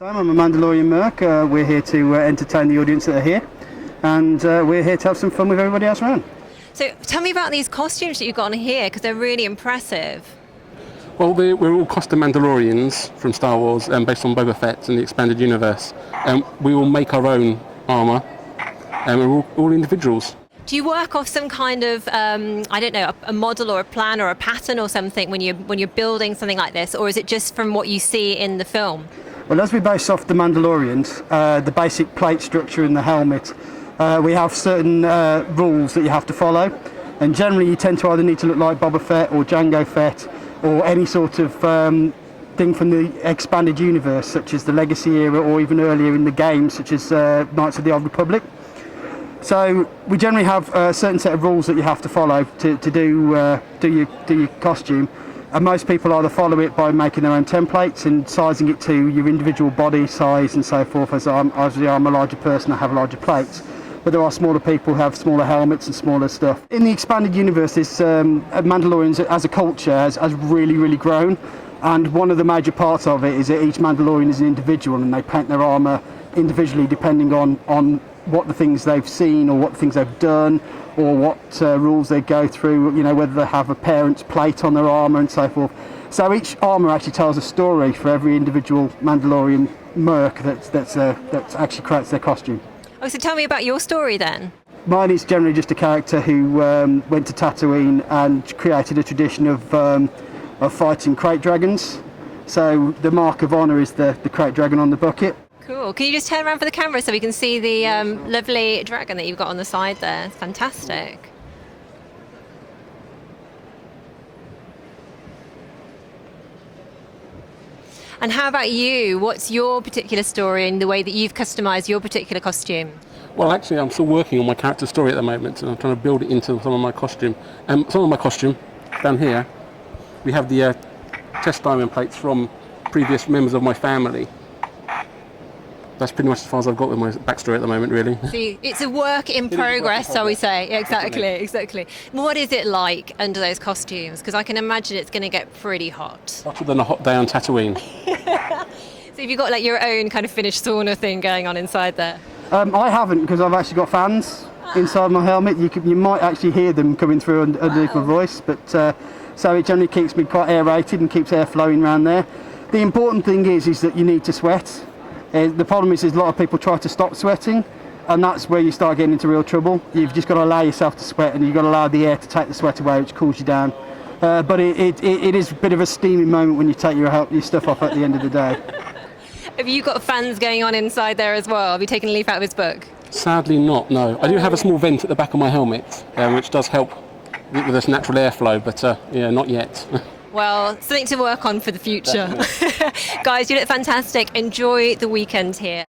I'm a Mandalorian Merc. We're here to entertain the audience that are here, and we're here to have some fun with everybody else around. So tell me about these costumes that you've got on here, because they're really impressive. Well, we're all costume Mandalorians from Star Wars, based on Boba Fett and the expanded universe. We all make our own armour, and we're all individuals. Do you work off some kind of, I don't know, a model or a plan or a pattern or something when you're building something like this, or is it just from what you see in the film? Well, as we base off the Mandalorians, the basic plate structure and the helmet, we have certain rules that you have to follow, and generally you tend to either need to look like Boba Fett or Jango Fett or any sort of thing from the expanded universe, such as the Legacy era or even earlier in the game, such as Knights of the Old Republic. So we generally have a certain set of rules that you have to follow to do your costume. And most people either follow it by making their own templates and sizing it to your individual body size and so forth. As I'm a larger person, I have larger plates. But there are smaller people who have smaller helmets and smaller stuff. In the expanded universe, this Mandalorians as a culture has really, really grown. And one of the major parts of it is that each Mandalorian is an individual, and they paint their armour individually depending on what the things they've seen or what things they've done, or what rules they go through, you know, whether they have a parent's plate on their armour and so forth. So each armour actually tells a story for every individual Mandalorian Merc that actually creates their costume. Oh, so tell me about your story then. Mine is generally just a character who went to Tatooine and created a tradition of fighting crate dragons. So the mark of honour is the crate dragon on the bucket. Cool. Can you just turn around for the camera so we can see the lovely dragon that you've got on the side there? It's fantastic. And how about you? What's your particular story and the way that you've customised your particular costume? Well, actually, I'm still working on my character story at the moment, and I'm trying to build it into some of my costume. Some of my costume, down here, we have the test diamond plates from previous members of my family. That's pretty much as far as I've got with my backstory at the moment, really. See, it's a work in progress, shall we say. Exactly. What is it like under those costumes? Because I can imagine it's going to get pretty hot. Hotter than a hot day on Tatooine. So have you got like your own kind of Finnish sauna thing going on inside there? I haven't, because I've actually got fans inside my helmet. You might actually hear them coming through underneath my voice, but so it generally keeps me quite aerated and keeps air flowing around there. The important thing is that you need to sweat. The problem is a lot of people try to stop sweating, and that's where you start getting into real trouble. You've just got to allow yourself to sweat, and you've got to allow the air to take the sweat away, which cools you down. But it is a bit of a steamy moment when you take your stuff off at the end of the day. Have you got fans going on inside there as well? Have you taken a leaf out of his book? Sadly not, no. I do have a small vent at the back of my helmet, which does help with this natural airflow, but yeah, not yet. Well, something to work on for the future. Guys, you look fantastic. Enjoy the weekend here.